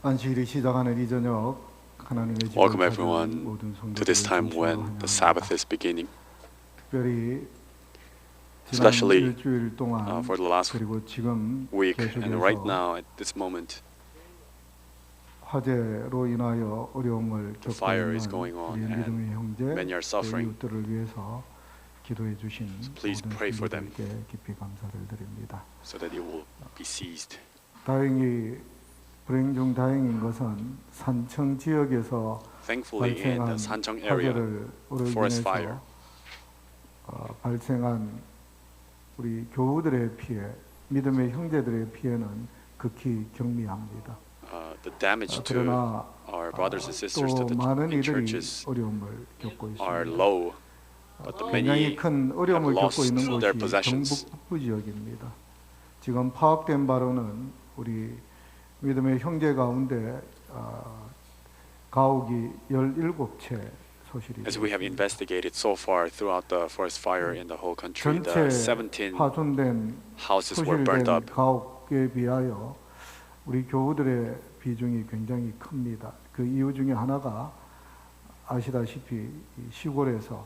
안식일이 시작하는 이 저녁 하나님의 집을 Welcome 찾은 everyone 모든 to this time 성도들을 when 진심으로 the Sabbath is beginning. 특별히 지난 Especially 일주일 동안 for the last 그리고 지금 week and right 계속해서 now at this moment, 화재로 인하여 어려움을 the 겪고 fire is 있는 going on 우리 믿음의 and 형제, many are suffering. 이웃들을 위해서 기도해 주신 please 모든 pray for them. 성도들께 깊이 감사를 드립니다. so that it will be seized. 다행히 불행 중 다행인 것은 산청 지역에서 Thankfully, in 발생한 the Sancheong area, 화재를 forest fire, 인해서 발생한 우리 교우들의 피해, 믿음의 형제들의 피해는 극히 경미합니다. the damage to 그러나 our brothers and sisters to 또 the 많은 in 이들이 churches 어려움을 겪고 are 있습니다. low, but the 굉장히 many 큰 어려움을 have 겪고 있는 lost their 곳이 possessions. 경북 북부 지역입니다. 지금 파악된 바로는 우리 믿음의 형제 가운데 가옥이 17채 소실이 As we have investigated so far throughout the forest fire in the whole country, 전체 the 17 파손된 houses were burned 소실된 up. 가옥에 비하여 우리 교우들의 비중이 굉장히 큽니다. 그 이유 중에 하나가 아시다시피 이 시골에서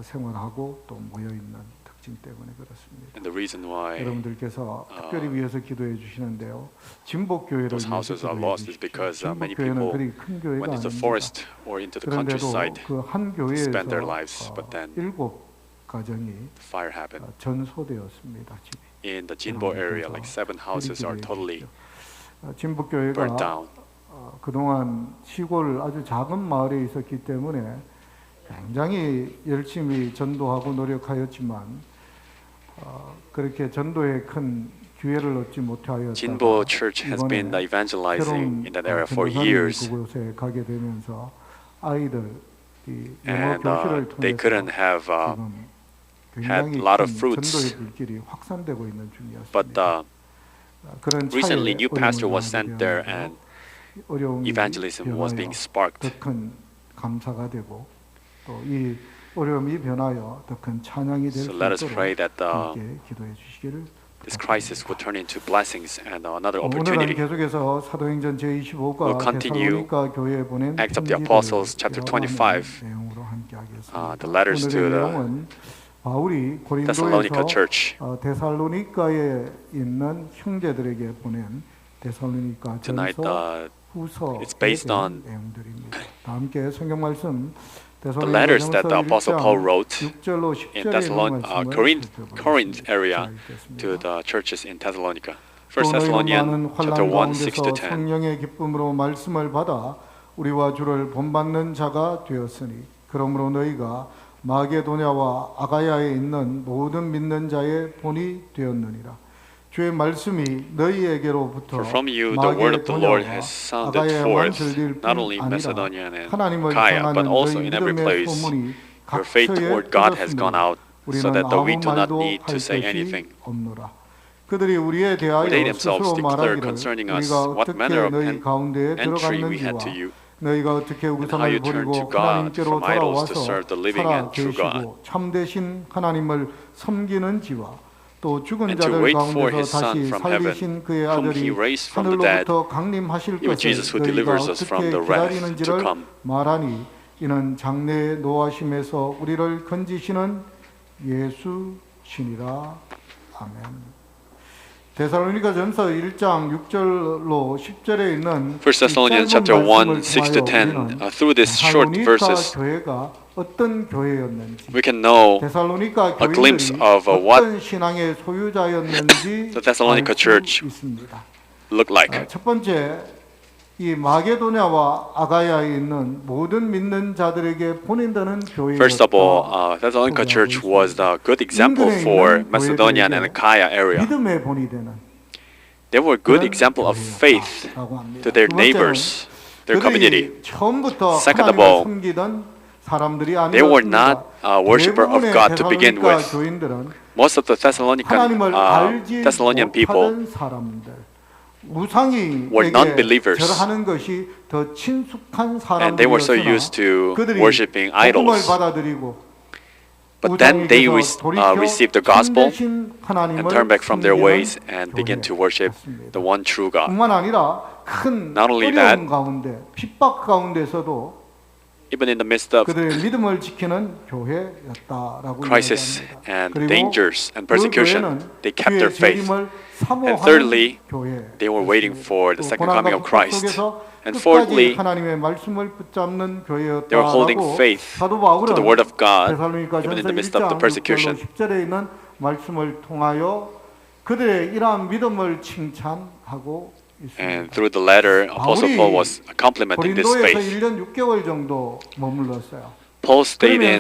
생활하고 또 모여 있는 특징 때문에 그렇습니다. And the reason why 여러분들께서 특별히 위해서 기도해 주시는데요. 진복 교회를 those 위해서 houses are 기도해 lost is 주십시오. because many 진복 교회는 people 그리 큰 교회가 went into the 아닙니다. forest or into the 그런데도 countryside 그 한 spend their 교회에서 lives, but then 7 가정이 fire happened. 전소되었습니다. 집이. In the Jinbo area, like 7 houses are totally 진복 교회가 burnt down. 그동안 시골 아주 작은 마을에 있었기 때문에 굉장히 열심히 전도하고 노력하였지만 그렇게 전도에 큰 기회를 얻지 못하였다가 Jinbo Church has been evangelizing in that area for years, 그곳에 가게 되면서 아이들이 영어 and 교실을 they 통해서 couldn't have 지금 had 굉장히 a lot of 큰 fruits. 전도의 불길이 확산되고 있는 But 중이었습니다. 그런 recently, 차에 new pastor 어려움을 was sent there, 당하게 and 되면서 어려움이 evangelism was being 변하여 sparked. 더 큰 감사가 되고 또 이 어려움이 변하여 더 큰 찬양이 될 수 So let us 있도록 pray that 함께 기도해 주시기를 this crisis will turn into blessings and another 오늘은 opportunity. 계속해서 사도행전 제25가 We'll continue 데살로니가 교회에 보낸 Acts of the Apostles, chapter 25, 내용으로 함께 하겠습니다. the letters to 오늘의 the 내용은 바울이 Thessalonica 고린도에서 church. 데살로니가에 있는 형제들에게 보낸 데살로니가 Tonight, 전서 후서에 it's based 대한 on 내용들입니다. 다 함께 성경 말씀 the letters that the Apostle Paul wrote 6절로 in 10절의 Corinth area to the churches in Thessalonica. 1 Thessalonians chapter 1, 6 to 10. 성령의 기쁨으로 말씀을 받아 우리와 주를 본받는 자가 되었으니 그러므로 너희가 마게도냐와 아가야에 있는 모든 믿는 자의 본이 되었느니라. 주의 말씀이 너희에게로부터 For from you the word of the Lord has sounded 아가야에만 forth, 들릴 뿐 not only in 아니라 Macedonia and 하나님을 Achaia, but 향하는 also 너희 in every 믿음의 place. 소문이 Your faith 각처에 toward God has 퍼졌으므로 gone out, so 우리는 that we 아무 do not 말도 need to 할 say 것이 anything. 없노라. 그들이 우리에 대하여 For they themselves 스스로 declare 말하기를 concerning us 우리가 what 어떻게 manner of 너희 가운데에 entry we 들어갔는지와 had to you, 너희가 어떻게 how 우상을 you turned 버리고 to God 하나님께로 from idols to 돌아와서 serve the living 살아 and true God, 계시고 참되신 하나님을 섬기는지와 또 죽은 and to 자들 wait for His 가운데서 Son 다시 from 살리신 heaven, 그의 whom 아들이 He raised from the dead, 하늘로부터 강림하실 even Jesus 것을 who 너희가 delivers us from 어떻게 the wrath to 기다리는지를 come. 말하니 이는 장래의 노하심에서 우리를 건지시는 예수시니라. 아멘. 데살로니가 전서 1장 6절로 10절에 있는 1 Thessalonians chapter 1, 6 to 10. Through these short verses, 교회가 어떤 교회였는지, we can know 데살로니가 a glimpse 교인들이 of what 어떤 신앙의 소유자였는지 the Thessalonica 알 수 church 있습니다. looked like. 첫 번째, 이 마게도냐와 아가야에 있는 모든 믿는 자들에게 보낸다는 교회였다. First of all, Thessalonica church was the good example for Macedonia and Achaia area. 믿음의 본이 되는 They were a good example of faith to their neighbors, their community. 처음부터 Second of 하나님을 all, 섬기던 사람들이 They were 아니었습니다. not a worshiper of 대부분의 God to begin 데살로니가 with. 교인들은 Most of the 하나님을 알지 Thessalonian people 못하던 사람들, 우상이 were non-believers. 절하는 것이 더 친숙한 and they were so 사람들이었으나 used to 그들이 worshiping 복음을 idols. 받아들이고 But then they received the gospel and turned back from their ways 숭배하는 and began to 교회 worship 같습니다. the one true God. 뿐만 아니라 큰 Not only 어려움 that, 가운데 핍박 가운데서도 Even in the midst of 그들의 믿음을 지키는 교회였다라고 crisis 이야기합니다. and 그리고 dangers and 그 persecution, 교회는 they kept 주의 their faith. 재림을 사모하는 And thirdly, 교회. they were waiting for the second coming of Christ. And 끝까지 fourthly, 하나님의 말씀을 붙잡는 교회였다라고 they were holding faith 사도 바울은 to the word of God, 데살로니가 even in 전서 the midst of the 1장 persecution. 10절에 있는 말씀을 통하여 그들의 이러한 믿음을 칭찬하고 있습니다. And through the letter, Apostle Paul was complimenting this 고린도에서 faith. 1년 6개월 정도 머물렀어요. Paul stayed in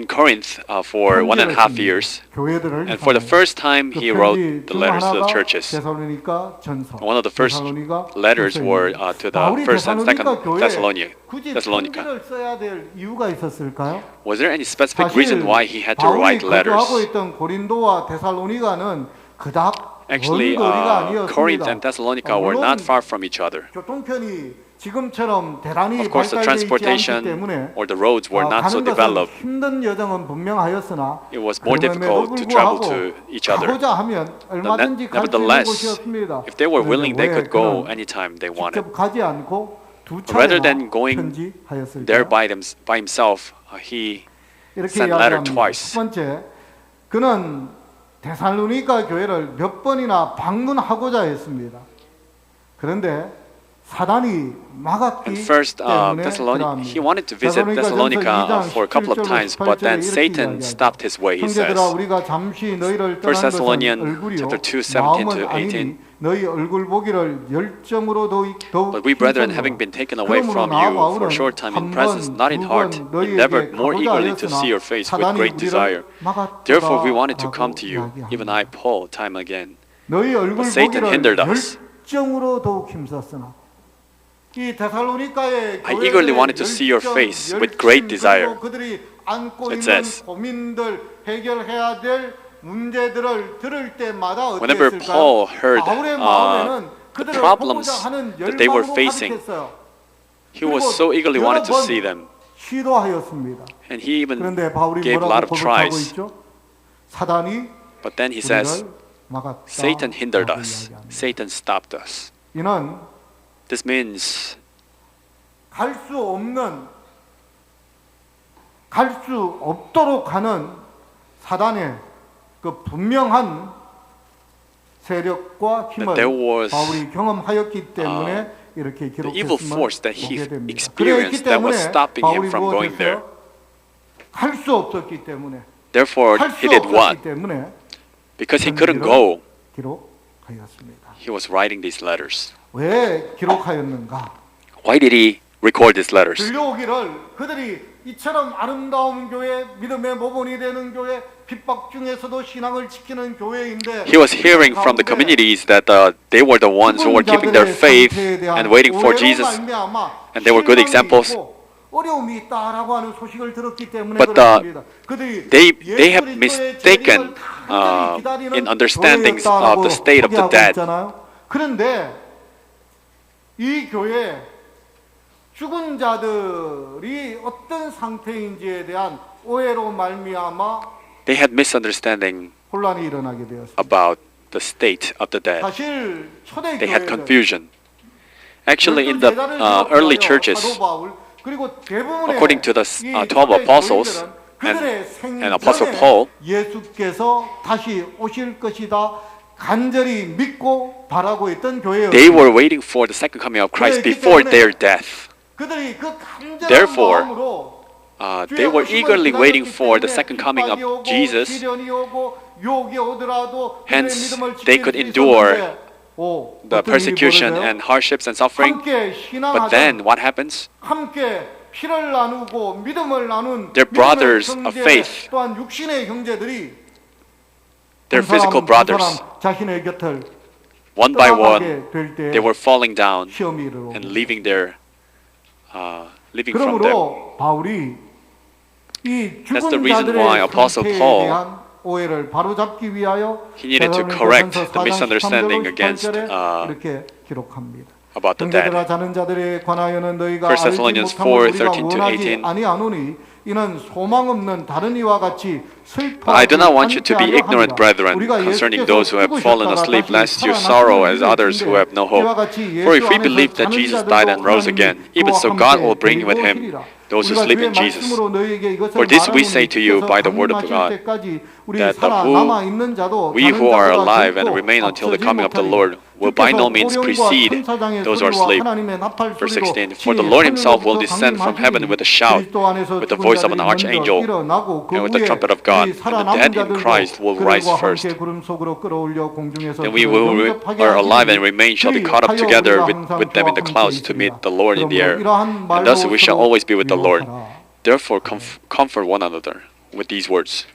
Corinth for 1.5 years. 교회들을 And for the first time, 그 he wrote 편지 the 중 letters to the 하나가 churches. 데살로니가 전서. One of the first 데살로니가 letters were 후서입니다. to the 바울이 first and second 데살로니가 교회에 굳이 Thessalonica. 편지를 써야 될 이유가 있었을까요? Was there any specific 사실 reason why he had to 바울이 write letters? 거주하고 있던 고린도와 데살로니가는 그닥 Actually, 먼 거리가 Corinth 아니었습니다. and Thessalonica were not far from each other. 교통편이 지금처럼 대단히 Of course, the 발달되어 있지 않기 transportation 때문에 or the roads were not so 가는 것은 developed. 힘든 여정은 분명하였으나 It was more 그럼에도 difficult to travel 불구하고 to each other. 가고자 하면 얼마든지 갈 수 있는 Nevertheless, 곳이었습니다. if they were willing, they could go 그는 anytime they wanted. 직접 가지 않고 두 Rather 차례나 than going 편지하였을까요? there by himself, he 이렇게 sent letter 이야기합니다. twice. 첫 번째, 그는 데살로니가 교회를 몇 번이나 방문하고자 했습니다. 그런데 사단이 막았기 And first, 때문에 he wanted to visit Thessalonica for a couple of times, but then Satan stopped his way, he says. 형제들아, 우리가 잠시 너희를 떠난 1 것은 Thessalonians 얼굴이요 chapter 2, 17 마음은 to 18. 아니니 너희 얼굴 보기를 열정으로 더욱 But we, brethren, having been taken away from you for a short time in presence, not in heart, endeavored more eagerly to see your face with great desire. Therefore we wanted to come to you, even I, Paul, time again. 너희 얼굴 But Satan 보기를 hindered us. 열정으로 더욱 힘썼으나 이 데살로니가의 I eagerly wanted to see your face with great desire. 그들이 안고 It 있는 says, 고민들 해결해야 될 문제들을 들을 때마다 Whenever Paul heard 바울의 마음에는 the 그들을 problems 보고자 하는 that they were 열망으로 facing, 가득했어요. he was so eagerly wanted to see them. 시도하였습니다. And he even 그런데 바울이 gave a lot 뭐라고 of 고백하고 tries. 있죠? 사단이 But then he says, 우리를 막았다. Satan hindered 라고 us. 이야기합니다. Satan stopped us. 이는 This means 갈 수 없는, 갈 수 없도록 하는 사단의 그 분명한 세력과 힘을 there was, 바울이 경험하였기 때문에 이렇게 the evil 기록했음을 force that he 보게 됩니다. experienced that was stopping him from going there. 할 수 없었기 때문에, Therefore, 할 he 수 did 없었기 what? 때문에 Because he couldn't go, 기록하였습니다. he was writing these letters. 왜 기록하였는가? Why did he record these letters? 들려오기를 그들이 이처럼 아름다운 교회, 믿음의 모본이 되는 교회, 핍박 중에서도 신앙을 지키는 교회인데 He was hearing from the communities that they were the ones who were keeping their faith and waiting for Jesus, and they were good examples. 어려움이 있다라고 하는 소식을 들었기 때문에 But 그렇습니다. 그들이 they have mistaken in understandings of the state of the dead. 그런데 이 교회 죽은 자들이 어떤 상태인지에 대한 오해로 말미암아 They had misunderstanding 혼란이 일어나게 되었습니다. about the state of the dead. 사실 초대 They had 교회는 confusion. Actually, in the early churches, according to the 12 apostles and Apostle Paul, 예수께서 다시 오실 것이다 간절히 믿고 바라고 있던 교회였습니다. they were waiting for the second coming of Christ before their death. 그들이 그 간절한 Therefore, 마음으로 they were eagerly waiting for the second coming of Jesus. Hence, they could endure the persecution and hardships and suffering. But then, what happens? Their brothers of faith, their physical brothers, one by one, they were falling down and leaving from them. 그러므로 바울이 이 That's the 죽은 reason why 자들의 Apostle 상태에 Paul, 대한 오해를 바로잡기 위하여 he needed to correct the misunderstanding 13절로 against 18절에 이렇게 기록합니다. about the dead. 형제들아 자는 자들에 관하여는 너희가 1 알지 Thessalonians 못함을 4, 우리가 13 to 원하지 18. 아니하노니 이는 소망 없는 다른 이와 같이 But I do not want you to be ignorant, brethren, concerning those who have fallen asleep, lest you sorrow as others who have no hope. For if we believe that Jesus died and rose again, even so God will bring with him those who sleep in Jesus. For this we say to you by the word of God, that we who are alive and remain until the coming of the Lord will by no means precede those who are asleep. Verse 16, for the Lord himself will descend from heaven with a shout, with the voice of an archangel, and with the trumpet of God, and the dead in Christ will rise first. Then we who are alive and remain shall be caught up together with them in the clouds to meet the Lord in the air, and thus we shall always be with the Lord. Therefore comfort one another with these words.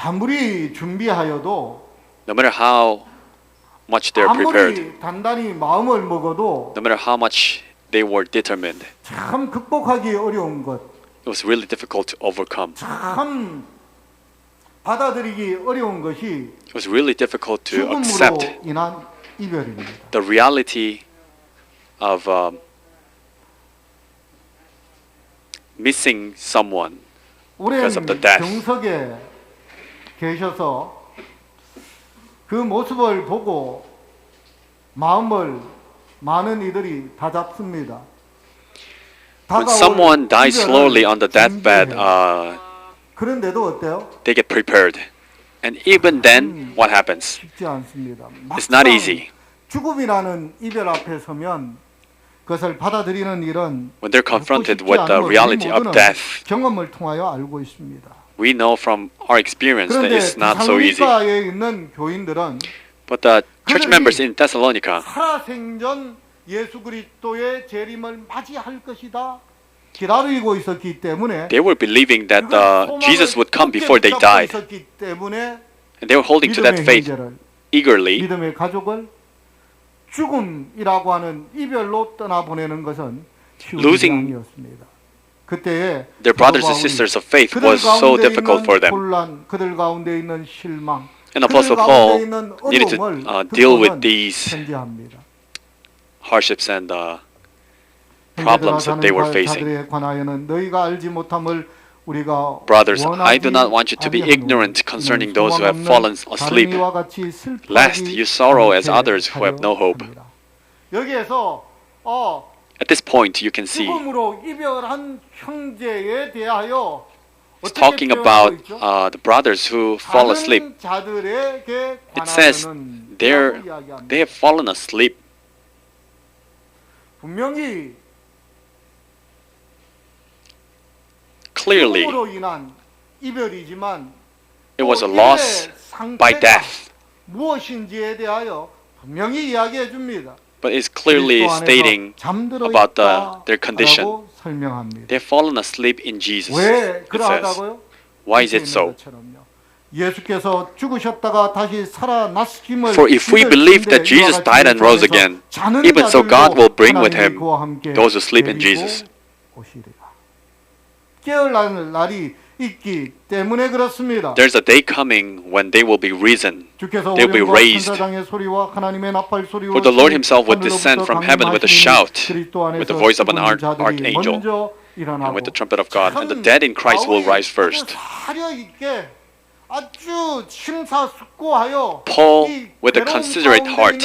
아무리 준비하여도 No matter how much they're prepared, 아무리 단단히 마음을 먹어도 no matter how much they were determined, 참 극복하기 어려운 것, it was really difficult to overcome. 참 받아들이기 어려운 것이 It was really difficult to 죽음으로 accept 인한 이별입니다. the reality of missing someone 오랜 because of the death. 정석에 계셔서 그 모습을 보고 마음을 많은 이들이 다 잡습니다. When someone dies slowly on the deathbed, 그런데도 어때요? they get prepared. And even then, what happens? 쉽지 않습니다. It's not easy. 죽음이라는 이별 앞에 서면 그것을 받아들이는 일은 When they're confronted 쉽지 with the 않고 reality 우리 of 모두는 death, 경험을 통하여 알고 있습니다. we know from our experience that 그런데 it's not so easy. 데살로니가에 있는 교인들은 But the church members in Thessalonica, 살아생전 예수 그리스도의 재림을 맞이할 것이다 기다리고 있었기 때문에 they were believing that Jesus would come before they died. And they were holding to that faith eagerly. 믿음의 가족을 죽음이라고 하는 이별로 떠나보내는 것은 쉬운 일이 Losing 아니었습니다. 그때에 their brothers and sisters of faith was so difficult for them. 혼란, 그들 가운데 있는 실망, And Apostle Paul needed to deal with these 편지합니다. hardships and problems that they were facing. 관하여는 너희가 알지 못함을 우리가 Brothers, I do not want you to be ignorant concerning those who have fallen asleep, lest you sorrow as others who have no hope. 여기에서 At this point, you can see 죽음으로 이별한 형제에 대하여 it's talking about the brothers who fall asleep. It says they have fallen asleep. 분명히 Clearly, 죽음으로 인한 이별이지만 it was a loss by death, 무엇인지에 대하여 분명히 이야기해 줍니다. but it's clearly stating about their condition. They have fallen asleep in Jesus. 왜 It says, 그러하다고요? why is it so? 예수께서 죽으셨다가 다시 살아나심을 For if we believe that Jesus died and rose again, even so God will bring with him those who sleep in Jesus. 깨어날 날이 있기 때문에 그렇습니다. There's a day coming when they will be risen. They will be raised. For the Lord himself would descend from heaven with a shout, with the voice of an archangel, and with the trumpet of God, and the dead in Christ will rise first. Paul, with a considerate heart,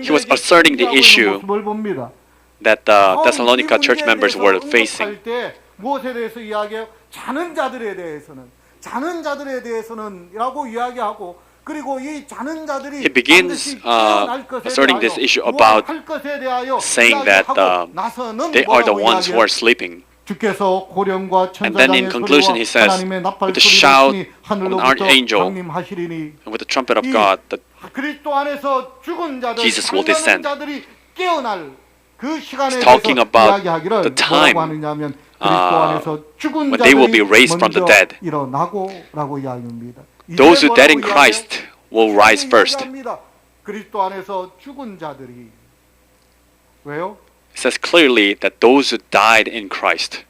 he was asserting the issue that the Thessalonica church members were facing. 무엇에 대해서 이야기해요? 자는 자들에 대해서는라고 이야기하고 그리고 이 자는 자들이 He begins asserting this issue about saying that they are the ones who are sleeping. And then in conclusion he says, with the shout of an archangel and with the trumpet of God, that Jesus will descend. He's talking about the time when they will be raised from the dead. Those who died in Christ will rise first. It says clearly that those who died in Christ.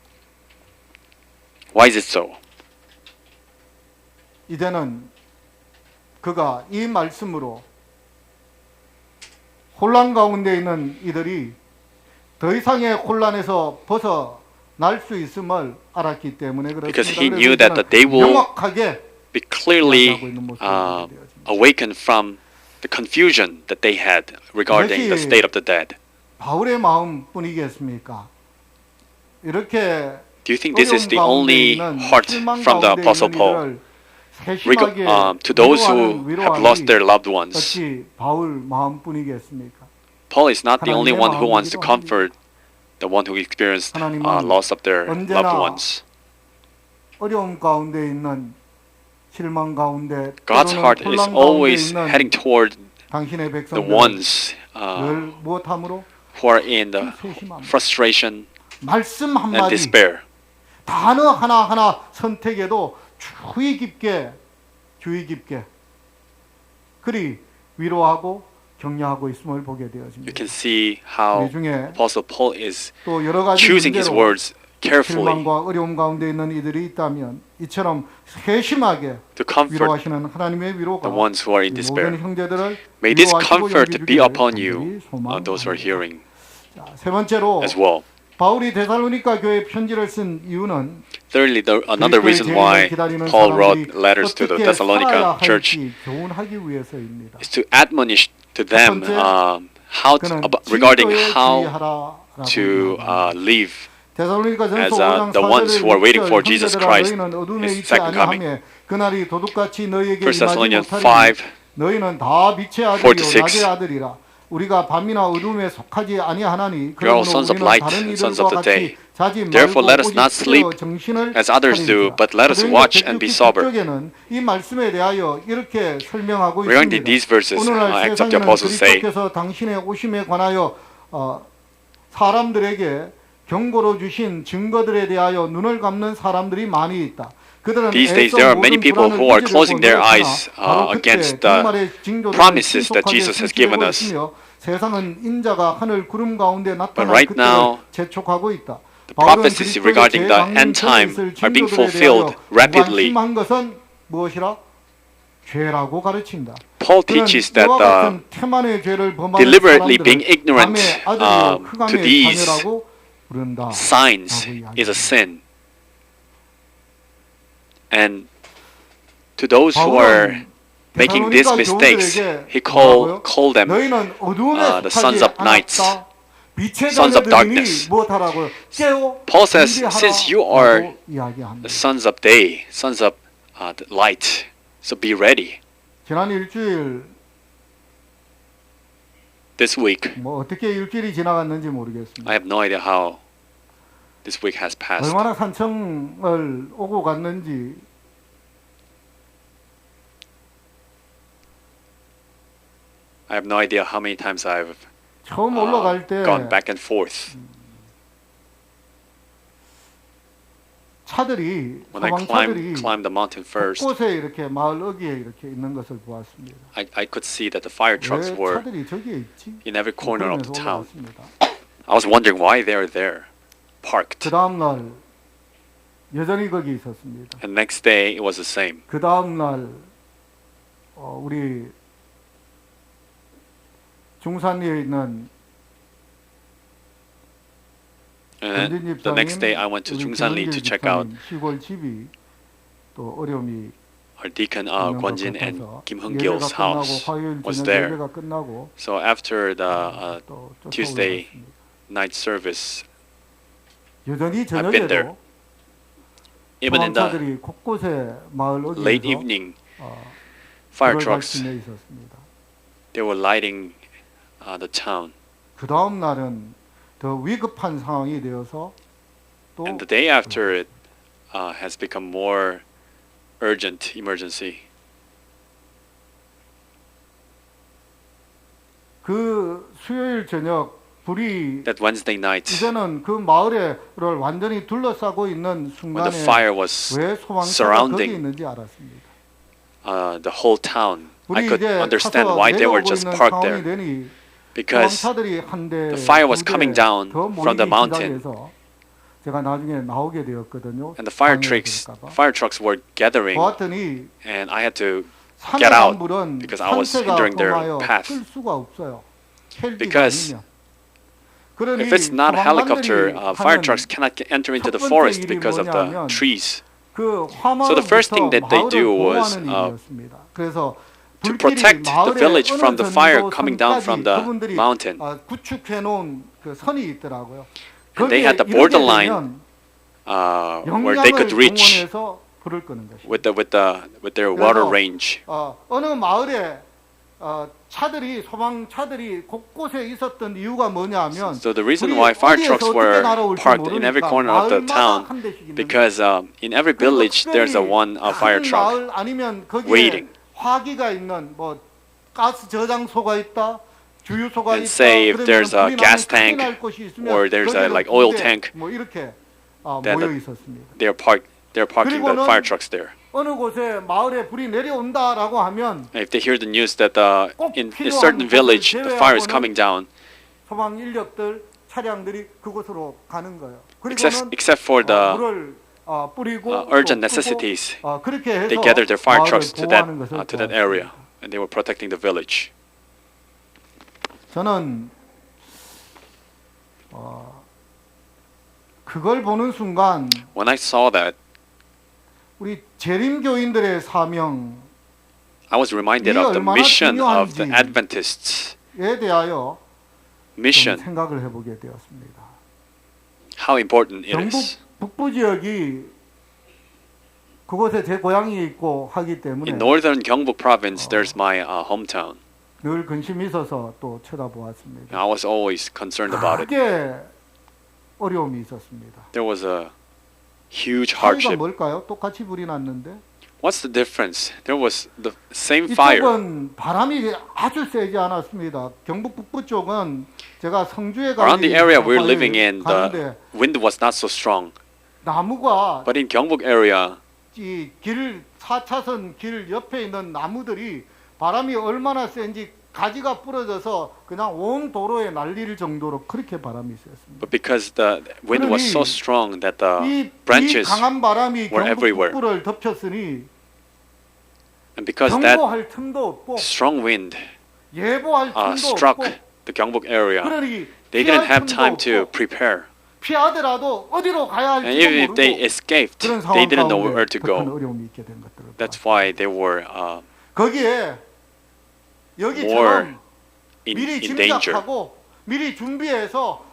Why is it so? 이제는 그가 이 말씀으로 혼란 가운데 있는 이들이 더 이상의 혼란에서 벗어날 수 있음을 알았기 때문에 Because 그렇습니다. he knew 그래서 that 이제는 they will 명확하게 be clearly 이야기하고 있는 모습을 보게 되어집니다. awakened from the confusion that they had regarding the state of the dead. 바울의 마음뿐이겠습니까? 이렇게 Do you think this is the 어려움 가운데 only 있는 heart 실망 from the 가운데 Apostle 있는 Paul? 이들을 세심하게 To those who 위로하는 have lost their loved ones, 어찌 바울 마음뿐이겠습니까? Paul is not the only 하나님의 one who wants to 마음으로 comfort the one who experienced 하나님은 loss of their 언제나 loved ones. 어려움 가운데 있는 실망 가운데 God's 때로는 heart is 혼란 가운데 always 있는 heading toward 당신의 the 백성들 ones 늘 무엇함으로 who are in the frustration 말씀 and 한마디 despair. 단어 하나하나 선택에도 주의 깊게 그리 위로하고 격려하고 있음을 보게 You 되어집니다. can see how 이 중에 Apostle Paul is 또 여러 가지 choosing his 문제로 words carefully 실망과 어려움 가운데 있는 이들이 있다면 이처럼 세심하게 to comfort 위로하시는 하나님의 위로가 the ones who are in 이 despair. 모든 형제들을 May this 위로하시고 comfort 용기 be 주기를 upon 간절히 you, those who are 소망합니다. hearing 자, 세 번째로 as well. 바울이 데살로니가 교회에 편지를 쓴 이유는 Thirdly, another reason why Paul wrote letters to the Thessalonica church 교훈하기 위해서입니다. is to admonish to them regarding how to live as the ones who are waiting for Jesus Christ, His second coming. 1 Thessalonians 5, 너희는 다 빛의 4 to 아들이요 6. 낮의 아들이라. 우리가 밤이나 어둠에 속하지 아니하나니 We are all 그러므로 sons of 우리는 light 다른 and sons 이들과 of the day. 같이 자지 Therefore, 말고 let us 오직 not sleep 깨어 정신을 as others do, 차리라. but let us watch and be sober. 쪽에는 이 말씀에 대하여 이렇게 설명하고 Regarding 있습니다. these verses, 오늘날 Acts of the 세상에는 Apostles say, 그리스도께서 당신의 오심에 관하여 사람들에게 경고로 주신 증거들에 대하여 눈을 감는 사람들이 많이 있다. These days, there are many people who are closing their eyes against the promises that Jesus has given us. 세상은 인자가 하늘 구름 가운데 But 나타날 right 그때를 now, 재촉하고 있다. the prophecies regarding the end time are being fulfilled rapidly. 한 것은 무엇이라? 죄라고 가르친다. Paul teaches that deliberately being ignorant to these signs is a sin. And to those who are making these mistakes, he called them the sons of night, sons of darkness. Paul says, since you are the sons of day, sons of the light, so be ready. 지난 일주일 This week, 뭐 어떻게 일주일이 지나갔는지 모르겠습니다. I have no idea how this week has passed. 얼마나 산청을 오고 갔는지 I have no idea how many times I've 처음 올라갈 때 gone back and forth. 차들이 When I 소방차들이 climbed the mountain first, 곳곳에 이렇게 마을 어귀에 이렇게 있는 것을 보았습니다. I could see that the fire trucks 왜 were 차들이 저기에 있지? in every corner of the 그러면서 town. 올라갔습니다. I was wondering why they are there, parked. 그 다음 날 여전히 거기 있었습니다. And next day it was the same. 그 다음 날 우리 중산리에 있는 And then the next day I went to Jungsanli to check out 시골 집이 또 어려움이 our deacon 있는 것 Gwonjin and 같아서 Kim 예배가 Heung-gil's 끝나고 house 화요일 was 저녁 there. 예배가 끝나고 So after the 또 쫓아올라갔습니다. Tuesday night service, 여전히 I've been there. 저녁에도 Even in the 소방차들이 곳곳에 마을 late 어귀에서 evening, fire 불을 trucks, 밝히며 있었습니다. they were lighting the town. 그 다음 날은 더 위급한 상황이 되어서 또 And the day after it has become more urgent emergency. 그 수요일 저녁 불이 That Wednesday night, 이제는 그 마을을 완전히 둘러싸고 있는 when the 순간에 fire was 왜 소방차가 거기 surrounding 있는지 알았습니다. the whole town, I 불이 could 이제 understand 타서 why they were 내려오고 just 있는 parked 상황이 there. 되니 Because 소방차들이 한 대, the fire was 두 대 coming down 더 from the 모이기 mountain. 시작해서 제가 나중에 나오게 되었거든요. And the fire 방해될까 봐. trucks were gathering, 보았더니 and I had to 산에 get out 간 불은 because I was 산세가 hindering their 범하여 path. 끌 수가 없어요. 헬기가 Because 아니면. If it's not helicopter, fire trucks cannot enter into the forest because of the trees. So the first thing that they do was to protect the village from the fire coming down from the mountain. And they had the borderline where they could reach with their water range. 어느 마을에 차들이 소방차들이 곳곳에 있었던 이유가 뭐냐면 So the reason why fire trucks were parked in every corner of the town because in every village there's a one fire truck waiting. 화기가 있는 뭐 가스 저장소가 있다. 주유소가 And say if there's a gas tank or there's a like oil tank, 뭐 이렇게 then 모여 있었습니다. they're parking the fire trucks there. 어느 곳에 마을에 불이 내려온다라고 하면 If they hear the news that in a certain village the fire is coming down, 소방 인력들 차량들이 그곳으로 가는 거예요. except for the 물을 뿌리고 urgent necessities, 그렇게 해서 they gathered their fire trucks to 보호하는 것을 that area, and they were protecting the village. 저는 그걸 보는 순간 When I saw that, 우리 재림교인들의 사명 I was reminded of the mission of the Adventists. 에 대하여 mission, 생각을 해보게 되었습니다. how important it 경북 is. 북부 지역이 그곳에 제 고향이 있고 하기 때문에 In northern Gyeongbuk province, there's my hometown. 늘 근심이 있어서 또 쳐다보았습니다. I was always concerned about it. 크게 어려움이 있었습니다. There was a huge 차이가 hardship. 뭘까요? 똑같이 불이 났는데 What's the difference? There was the same fire. 이쪽은 바람이 아주 세지 않았습니다. 경북 북부 쪽은 제가 성주에 Around the area we're living in, 가는데 the wind was not so strong. 나무가 But in Gyeongbuk area, 이 길 4차선 길 옆에 있는 나무들이 바람이 얼마나 센지 가지가 부러져서 그냥 온 도로에 날릴 정도로 그렇게 바람이 셌습니다. but because the wind was so strong that the 이 branches 강한 바람이 were 경북 everywhere. 북부를 덮쳤으니 and because that 경고할 틈도 없고 strong wind 예보할 틈도 struck 없고 the Gyeongbuk area, 그러니 they didn't have time to prepare. 피하더라도 어디로 가야 And 할지도 even if they 모르고 escaped, 그런 they 상황 didn't know 가운데 where to 큰 go. 어려움이 있게 된 것들을 That's 봤습니다. why they were 거기에 more 여기처럼 미리 in danger. 짐작하고 미리 준비해서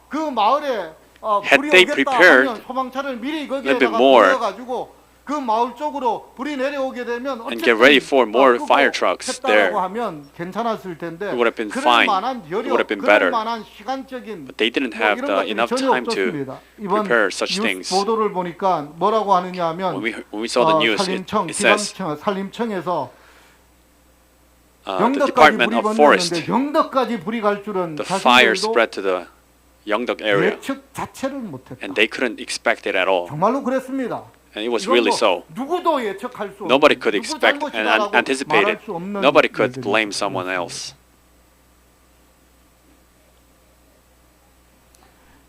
그 마을에 Had 불이 they 오겠다 prepared 하면 소방차를 미리 little bit 거기에다가 more 돌려가지고 그 마을 쪽으로 불이 내려오게 되면 and get ready for more 끄고 fire trucks there, 했다라고 하면 괜찮았을 텐데 it would have been 그럴 fine. 만한 It would 여력, have been 그럴 better. 만한 시간적인 But they didn't 뭐 have 이런 the 것들이 enough 전혀 time to 없었습니다. 이번 prepare such 뉴스 things. 보도를 보니까 뭐라고 하느냐면 When we saw the news, 산림청, it says 산림청에서 the 영덕까지 Department 불이 of Forest, 번졌는데 영덕까지 불이 갈 줄은 the fire 자신들도 spread to the Yeongdeok area, 예측 자체를 못했다. and they couldn't expect it at all. 정말로 그랬습니다. And it was 이건 really 뭐 so. 누구도 예측할 수 없는, Nobody could 누구 expect and 잘못이다라고 anticipate 말할 it. 수 없는 Nobody could 일들이 blame someone 있었습니다. else.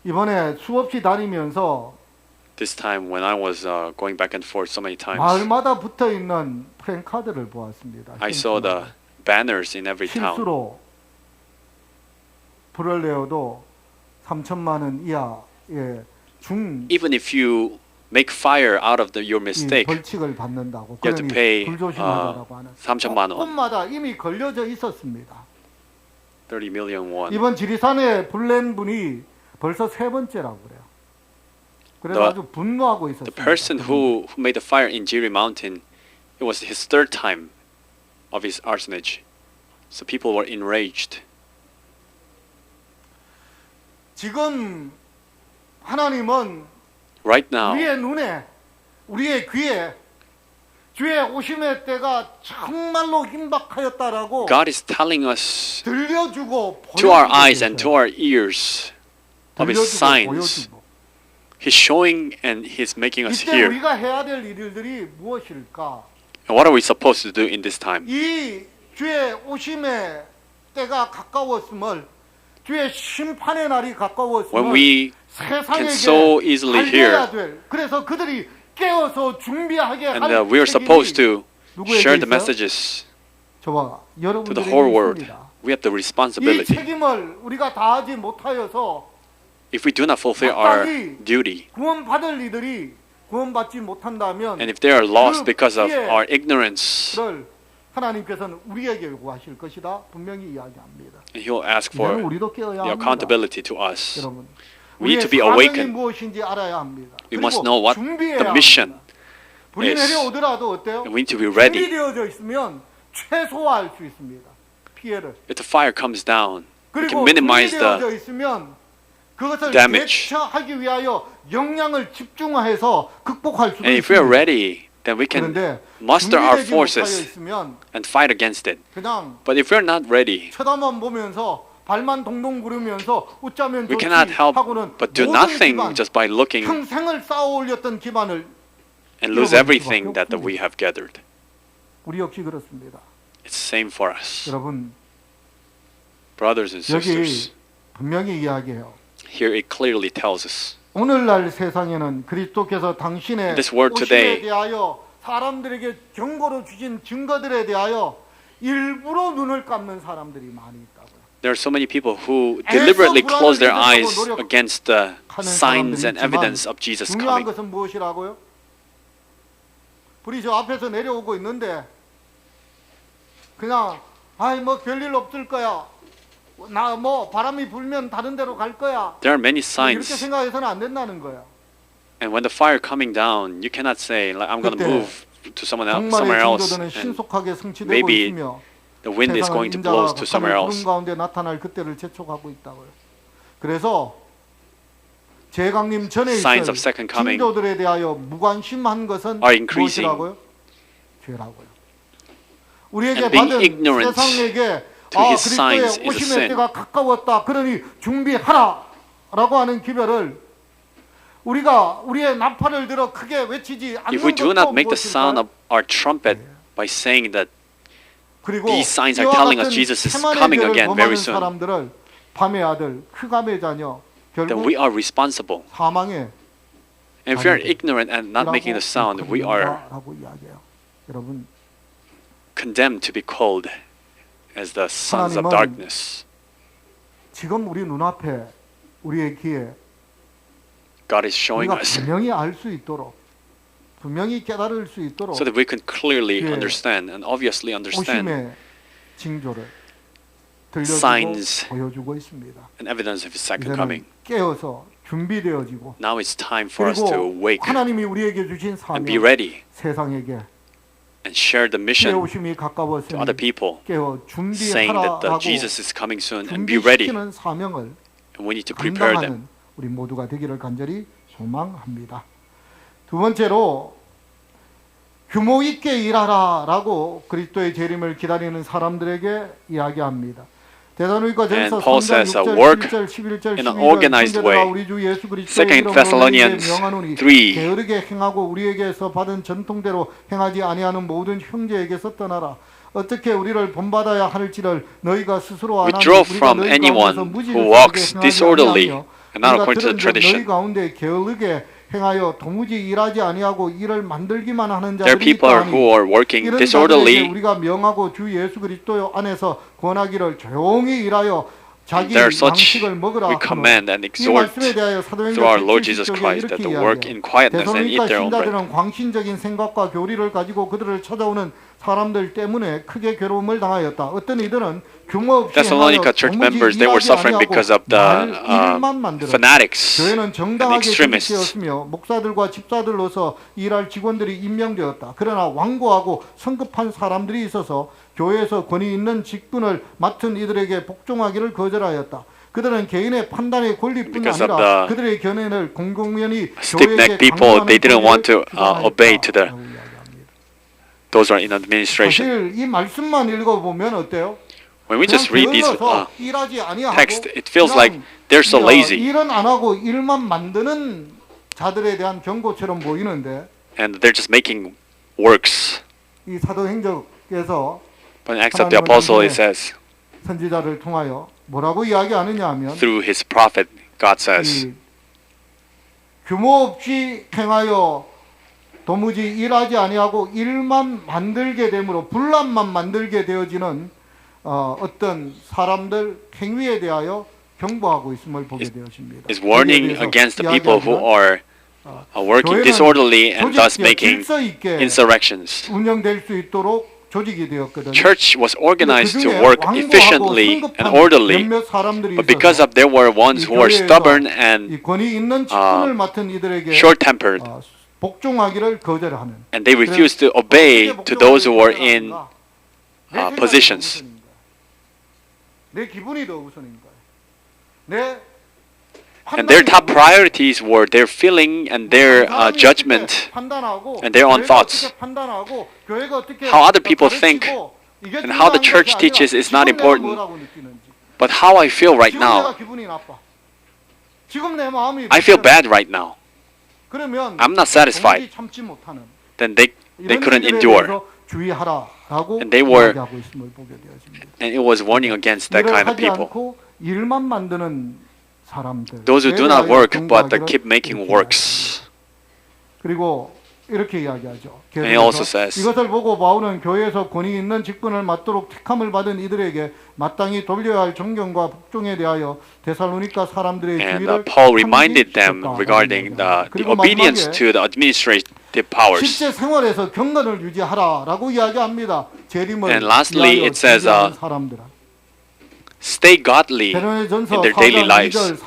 이번에 수없이 다니면서 This time when I was going back and forth so many times, 마을마다 붙어 있는 프랭카드를 보았습니다. I saw the banners in every town. 실수로 불을 내어도 3천만 원 이하의 Even if you make fire out of your mistake, 벌칙을 받는다고. you have to pay 불조심하라고 하는 3천만 원, 곳마다 이미 걸려져 있었습니다. 30 million won. 이번 지리산에 불낸 분이 벌써 세 번째라고 그래요. 그래서 아주 분노하고 있었습니다. The person who made the fire in Jiri Mountain, it was his third time of his arsonage. So people were enraged. 지금 하나님은 Right now, 우리의 눈에, 우리의 귀에 주의 오심의 때가 정말로 임박하였다라고 God is telling us 들려주고 to our eyes 보여주고 and to our ears of His 들려주고 signs. 보여주고. He's showing and He's making us 이때 hear. 우리가 해야 될 일들이 무엇일까? And what are we supposed to do in this time? 이 주의 오심의 때가 가까웠음을, 주의 심판의 날이 When 가까웠음을 we 세상에게 so easily 알려야 hear, 될. 그래서 그들이 깨어서 준비하게 할 and we are supposed to 누구에게 share the 있어요? messages 저와 to the 여러분들에게 whole world. 있습니다. We have the 이 responsibility. 책임을 우리가 다하지 못하여서 If we do not fulfill our 마땅히 duty, 구원받을 이들이 구원받지 못한다면 and if they are lost 그 because of 피해를 our ignorance, 하나님께서는 우리에게 요구하실 것이다 분명히 이야기합니다. and He'll ask 이제는 for 우리도 깨어야 the 합니다. accountability to us. 여러분, We need 우리의 to be 사명이 awakened. 무엇인지 알아야 합니다. We must 그리고 know what 준비해야 the mission 합니다. 불이 is. 내려오더라도 어때요? And we need to be ready. 준비되어져 있으면 최소화할 수 있습니다. 피해를. If the fire comes down, we can 그리고 minimize 준비되어져 the 있으면 그것을 damage. 대처하기 위하여 역량을 집중해서 극복할 수도 And if we are 있습니다. ready, then we can 그런데 muster our 준비되지 못하여 forces 있으면 and fight against it. 그냥 But if we're not ready, 쳐다만 보면서 발만 동동 구르면서 웃자면 we 좋지 cannot help 하고는 but do 모든 nothing 기반, just by looking 평생을 쌓아 올렸던 기반을 and lose 잃어버릴 everything 수밖에 that 없습니다. we have gathered. 우리 역시 그렇습니다. It's the same for us. 여러분 Brothers and 여기 sisters, 분명히 이야기해요. here it clearly tells us. 오늘날 세상에는 그리스도께서 당신의 This word 오심에 today, 대하여 사람들에게 경고로 주신 증거들에 대하여 일부러 눈을 감는 사람들이 많이 있다고요. There are so many people who deliberately close their eyes against the 하는 signs 사람들이 and 있지만 evidence of Jesus 중요한 coming. 것은 무엇이라고요? 불이 저 앞에서 내려오고 있는데 그냥 아이 뭐 별일 없을 거야. 나 뭐 바람이 불면 다른 데로 갈 거야. There are many 이렇게 signs, 생각해서는 안 된다는 거예요. and when the fire coming down, you cannot say, like, I'm going to 그때 move to somewhere 정말의 else, 증거들은 and 신속하게 성취되고 maybe 있으며 the wind is 세상은 going to blow 인자와 to somewhere 각하는 else. 구름 가운데 나타날 그때를 재촉하고 있다고요. 그래서 재강림 전에 Signs 있던 of second coming 징조들에 대하여 무관심한 것은 are increasing. 무엇이라고요? 죄라고요. 우리에게 And being 받은 ignorant 세상에게 to his signs 그리스도의 is a 오심의 sin. 때가 가까웠다. 그러니 준비하라라고 하는 기별을 우리가 우리의 나팔을 들어 크게 외치지 않는 If we do not 것도 make the sound 무엇일까요? of our trumpet by saying that 그리고 these signs are 이와 telling us 같은 Jesus is 태만의 coming 죄를 again 범하는 very soon, 사람들을 밤의 아들, 크감의 자녀, then 결국 we are responsible. 사망의 And if we are ignorant and not making the sound, we are 라고 이야기해요. 여러분, condemned to be called as the sons of 하나님은 darkness. 지금 우리 눈앞에 우리의 귀에 God is showing 우리가 us 분명히 알 수 있도록 분명히 깨달을 수 있도록 so that we can clearly 예. understand and obviously understand 오심의 징조를 들려주고 signs 보여주고 있습니다. and evidence of His second 이제는 coming. 깨어서 준비되어지고 Now it's time for us to 그리고 awake 하나님이 우리에게 주신 and be 사명 ready 세상에게 and share the 내 mission 오심이 to 가까웠으니 other people, 깨어 saying that 준비하라 하고 Jesus is coming soon and be ready. 준비시키는 사명을 And we need to prepare them. 감당하는 우리 모두가 되기를 간절히 소망합니다. 두 번째로 규모 있게 일하라라고 그리스도의 재림을 기다리는 사람들에게 이야기합니다. 데살로니가전서 And Paul 3장 says, 6절, work 11절, 11절, in an 12절 organized way. 우리 주 예수 그리스도의 Second 이름으로 Thessalonians 너희에게 명하노니 3. 게으르게 행하고 우리에게서 받은 전통대로 행하지 아니하는 모든 형제에게서 떠나라. 어떻게 우리를 본받아야 할지를 너희가 스스로 아나니 Withdraw 우리가 from 너희 anyone 가운데서 무지를 who walks 행하지 disorderly 아니하며 and not 우리가 according to the 들은 적 tradition. 너희 가운데 게으르게 행하여 도무지 일하지 아니하고 일을 만들기만 하는 There are 자들이 people 있다하니 who are working 이런 자들에게 disorderly. 우리가 명하고 주 예수 그리스도 안에서 권하기를 조용히 일하여 자기 There are such 양식을 먹으라 we command and 이 exhort 말씀에 대하여 사도행전 through our Lord 170 Jesus 쪽에 Christ 이렇게 that they work in quietness and eat 데살로니가 their own bread. 신자들은 광신적인 생각과 교리를 가지고 그들을 찾아오는 사람들 때문에 크게 괴로움을 당하였다. 어떤 이들은 규모 없이 Thessalonica 행하여 church 도무지 members, they were 일하지 suffering 아니하고 because of the 일만 만들었다. fanatics 교회는 and 정당하게 extremists. 조직되었으며 목사들과 집사들로서 일할 직원들이 임명되었다. 그러나 완고하고 성급한 사람들이 있어서 교회에서 권위 있는 직분을 맡은 이들에게 복종하기를 거절하였다. 그들은 개인의 판단의 권리뿐 Because of 아니라 the 그들의 견해를 공공연히 stiff-necked people, they didn't want to obey to the those who are in administration. 사실 이 말씀만 읽어보면 어때요? When we just read these 일하지 아니하고 text, it feels like they're so lazy 일은 안 하고 일만 만드는 자들에 대한 경고처럼 보이는데 and they're just making works. 이 사도행적에서 But in Acts of the Apostle, it says, 선지자를 통하여 뭐라고 이야기하느냐 하면 through His prophet, God says, 이 규모 없이 행하여 도무지 일하지 아니하고 일만 만들게 되므로 분란만 만들게 되어지는 어떤 사람들 행위에 대하여 경고하고 있음을 보게 되었습니다. is warning against the people who are working 교회는 disorderly and thus 조직적 making 질서 있게 insurrections. 운영될 수 있도록 조직이 되었거든요. Church was organized to 그중에 work 완고하고 efficiently and 성급한 orderly, 몇몇 사람들이 but because 있어서 of there were ones who were 이 교회에서 stubborn and 이 권위 있는 직분을 맡은 이들에게 short-tempered, 복종하기를 거절하는. and they refused to obey to those who were in positions. 내 기분이 더 우선인 거예요. 내 And their top priorities were their feeling and their judgment and their own thoughts. How other people think and how the church teaches is not important, but how I feel right now. I feel bad right now. I'm not satisfied. Then they couldn't endure. And they were, and it was warning against that kind of people. 일만 만드는 사람들. Those who do not work but keep making works. 그리고 이렇게 이야기하죠. And he also says, 이것을 보고 바울은 교회에서 권위 있는 직분을 맡도록 택함을 받은 이들에게 마땅히 돌려야 할 존경과 복종에 대하여 데살로니가 사람들의 and 주의를 Paul reminded them regarding the obedience to the administrative powers. 실제 생활에서 경건을 유지하라라고 이야기합니다. 재림을 And lastly, it says, 사람들아. Stay godly in their daily lives. 2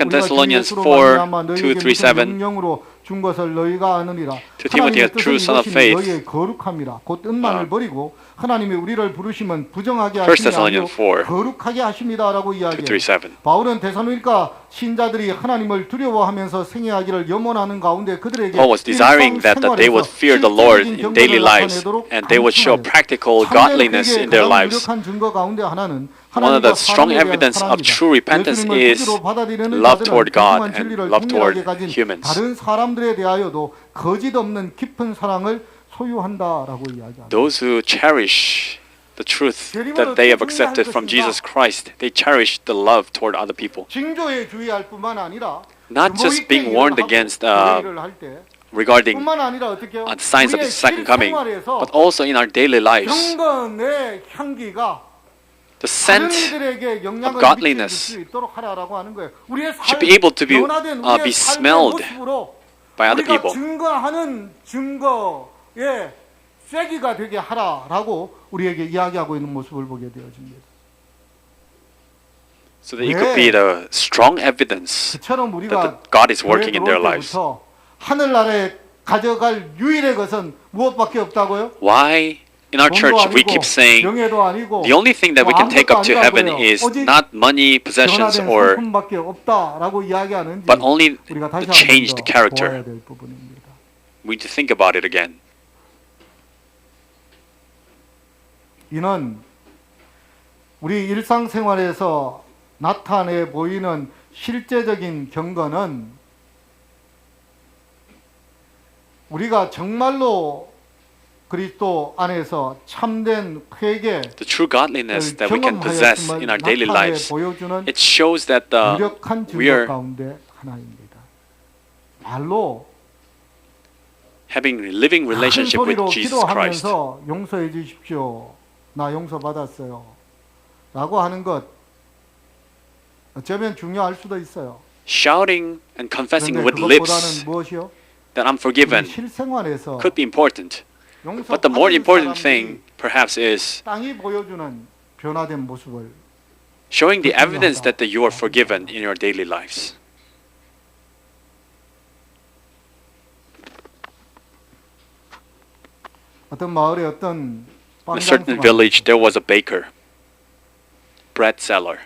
Thessalonians 4, 2, 3, 7. To Timothy, a true son of faith. 1 Thessalonians 4, 2, 3, 7. 바울은 데살로니가 신자들이 하나님을 두려워하면서 생애하기를 염원하는 가운데 그들에게 Paul was desiring that they would fear the Lord in daily lives and they would show practical godliness in their lives. One of the strong evidence of true repentance is love toward God and love toward humans. 다른 사람들에 대하여도 거짓 없는 깊은 사랑을 소유한다라고 이야기합니다. Those who cherish the truth that they have accepted from Jesus Christ, they cherish the love toward other people. 징조에 주의할 뿐만 아니라 Not just being warned against regarding the signs of the second coming, but also in our daily lives. 경건의 향기가 The scent of godliness should be able to be smelled by other people. 증거하는 증거의 쐐기가 되게 하라라고 우리에게 이야기하고 있는 모습을 보게 되어집니다. So that it could be the strong evidence that God is working in their lives. 하늘나라에 가져갈 유일의 것은 무엇밖에 없다고요? Why? In our church, we keep saying the only thing that we can take up to heaven is not money, possessions, but only the changed character. We need to think about it again. 이는 우리 일상생활에서 나타내 보이는 실제적인 경건은 우리가 정말로 그리스도 안에서 참된 회개 The true godliness that we can possess in our daily lives, it shows that 유력한 we 증거 are 가운데 하나입니다. 말로 having a living relationship with Jesus Christ. 기도하면서 용서해 주십시오. 나 용서받았어요. 라고 하는 것 어쩌면 중요할 수도 있어요. Shouting and confessing with 그런데 lips 그것보다는 무엇이요? that I'm forgiven 실생활에서 could be important. But the more important thing, perhaps, is 땅이 보여주는 변화된 모습을 showing the evidence that you are forgiven in your daily lives. 어떤 마을에 어떤 In a certain village, there was a baker, bread seller.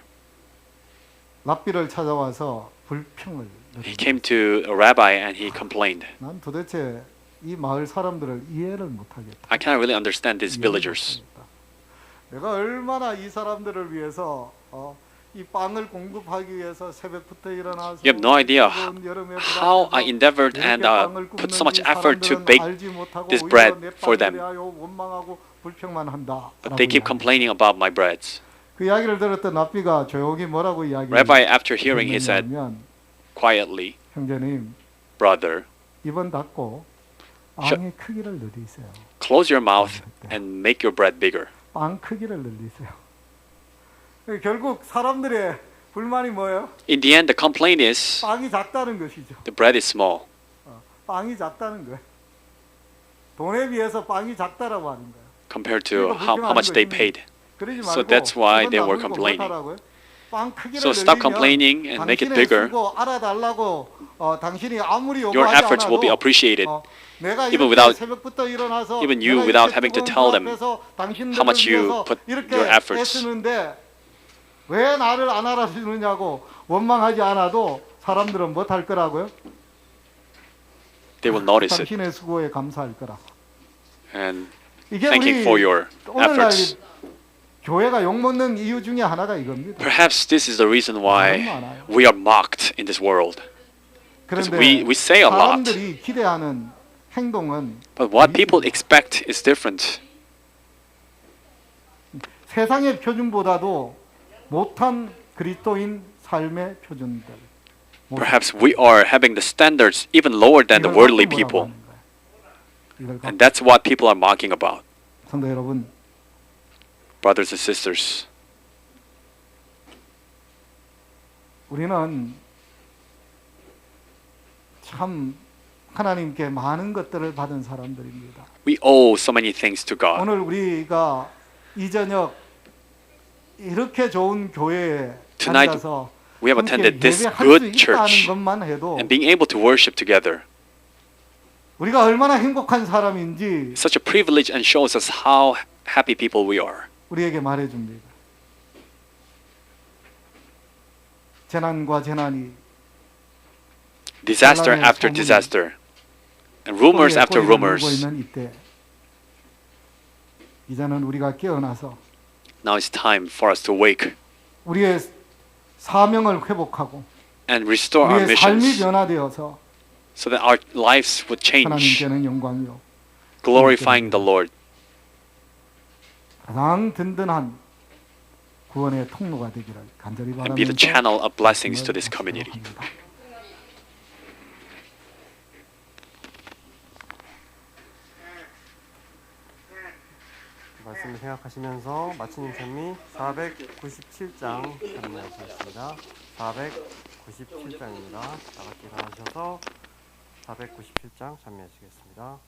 랍비를 찾아와서 불평을 He came to a rabbi and he complained. 난 도대체 이 마을 사람들을 이해를 못하겠다. I cannot really understand these villagers. 내가 얼마나 이 사람들을 위해서 이 빵을 공급하기 위해서 새벽부터 일어나서 You have no idea how I endeavored and put so much effort to bake this bread for them. But they keep complaining about my breads. 그 이야기를 들었던 랍비가 조용히 뭐라고 이야기했냐면 Rabbi, after hearing, he said quietly, 형제님, brother, 입은 닫고 빵의 크기를 늘리세요. close your mouth and make your bread bigger. 빵 크기를 늘리세요. 결국 사람들의 불만이 뭐예요? In the end, the complaint is 빵이 작다는 것이죠. the bread is small 빵이 작다는 거예요. 돈에 비해서 빵이 작다라고 하는 거예요. compared to how much they paid. 그러지 So 말고 that's why they were 그건 나누고 complaining. 못하라고요. 빵 크기를 So stop 늘리면 complaining and make it 당신의 bigger. 수고 알아달라고 당신이 아무리 Your 요구하지 efforts will be 않아도 appreciated. 내가 even 이렇게 without- 새벽부터 일어나서 even you 내가 without 이렇게 having to 뜨거운 tell 불 them 앞에서 당신들을 how much you 위해서 put 이렇게 your efforts. 애쓰는데 왜 나를 안 알아주느냐고 원망하지 않아도 사람들은 못 할 거라고요? They will notice it 당신의 수고에 감사할 거라. and 이게 thanking 우리 for your 오늘날 efforts. 교회가 욕먹는 이유 중에 하나가 이겁니다. Perhaps this is the reason why 많아요. we are mocked in this world. Because 그런데 we say a lot, 사람들이 기대하는 행동은 but what people expect is different. 세상의 표준보다도 못한 그리스도인 삶의 표준들. Perhaps we are having the standards even lower than the 이걸 worldly 갖고 people. 뭐라고 하는 거예요? 이걸 And 갖고 that's what people are mocking about. 성도 여러분, Brothers and sisters, 우리는 참 하나님께 많은 것들을 받은 사람들입니다. we owe so many things to God. 오늘 우리가 이 저녁 이렇게 좋은 교회에 Tonight, 앉아서 We have 함께 attended this 예배할 good 수 있다는 church 것만 해도 and being able to worship together. 우리가 얼마나 행복한 사람인지 Such a privilege and shows us how happy people we are. 우리에게 말해줍니다. 재난과 재난이 Disaster 사람의 after 소문이 disaster and rumors after 꼬리에 꼬리를 물고 rumors. 있는 이때 이제는 우리가 깨어나서 Now it's time for us to wake 우리의 사명을 회복하고 and restore our 우리의 삶이 missions 변화되어서 so that our lives would change, 하나님께는 영광이요 glorifying the Lord 가장 든든한 구원의 통로가 되기를 간절히 and be the 바라면서 channel of blessings to this community. 합니다. 말씀을 생각하시면서 마치는 찬미 497장 찬미하시겠습니다. 497장입니다. 나같이 일어나셔서 497장 찬미하시겠습니다.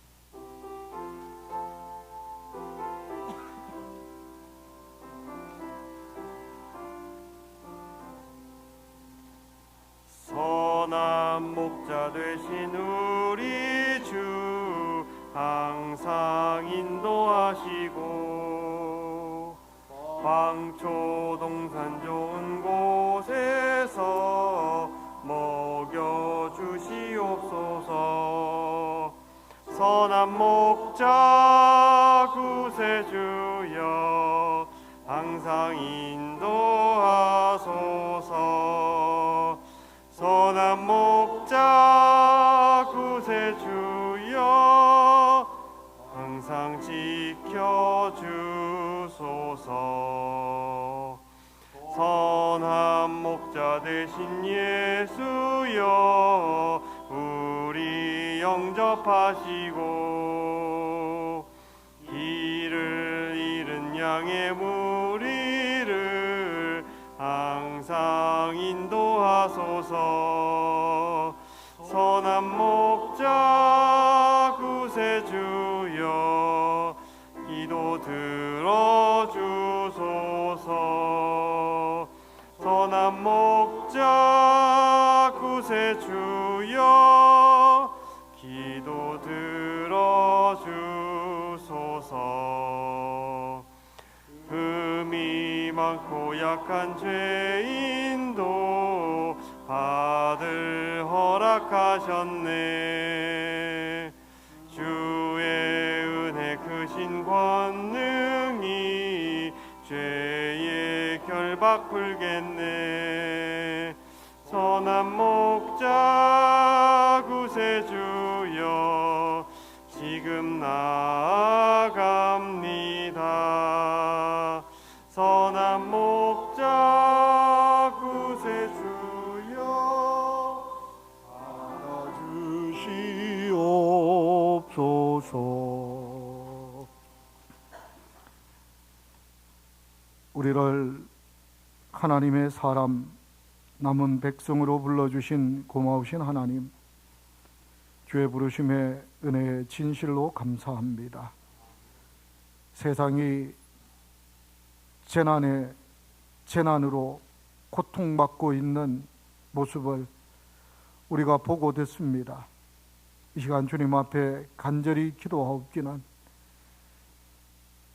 선한 목자 되신 우리 주 항상 인도하시고 광초 동산 좋은 곳에서 먹여 주시옵소서. 선한 목자 구세주여 항상 인도하소서. 선한 목자 구세주여 항상 지켜주소서. 선한 목자 되신 예수여 우리 영접하시고 길을 잃은 양의 무리를 항상 인도하소서. 선한 목자 구세주여 기도 들어주소서. 선한 목자 구세주여 기도 들어주소서. 흠이 많고 약한 죄인도 받을 허락하셨네. 주의 은혜 크신 권능이 죄의 결박 풀겠네. 선한 목자 구세주여 지금 나아갑니다. 선한 목자 구세주여 받아주시옵소서. 우리를 하나님의 사람, 남은 백성으로 불러주신 고마우신 하나님, 주의 부르심의 은혜의 진실로 감사합니다. 세상이 재난으로 고통받고 있는 모습을 우리가 보고 됐습니다. 이 시간 주님 앞에 간절히 기도하옵기는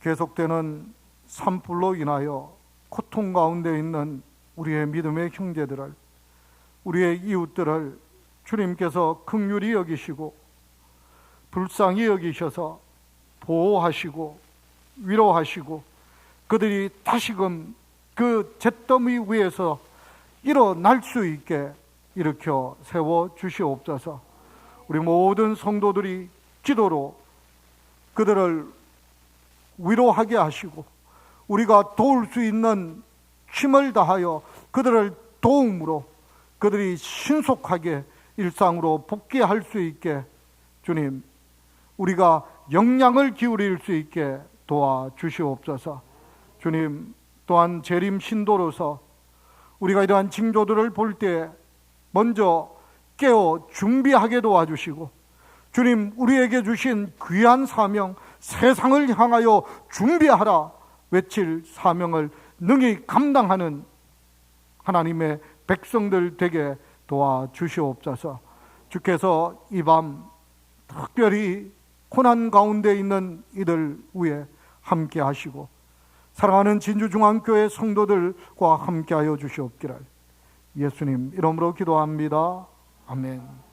계속되는 산불로 인하여 고통 가운데 있는 우리의 믿음의 형제들을, 우리의 이웃들을 주님께서 긍휼히 여기시고 불쌍히 여기셔서 보호하시고 위로하시고 그들이 다시금 그 잿더미 위에서 일어날 수 있게 일으켜 세워 주시옵소서. 우리 모든 성도들이 기도로 그들을 위로하게 하시고 우리가 도울 수 있는 힘을 다하여 그들을 도움으로 그들이 신속하게 일상으로 복귀할 수 있게 주님, 우리가 역량을 기울일 수 있게 도와주시옵소서. 주님, 또한 재림 신도로서 우리가 이러한 징조들을 볼 때 먼저 깨어 준비하게 도와주시고, 주님, 우리에게 주신 귀한 사명, 세상을 향하여 준비하라 외칠 사명을 능히 감당하는 하나님의 백성들 되게 도와주시옵소서. 주께서 이 밤 특별히 고난 가운데 있는 이들 위에 함께 하시고 사랑하는 진주중앙교회 성도들과 함께하여 주시옵기를 예수님 이름으로 기도합니다. 아멘.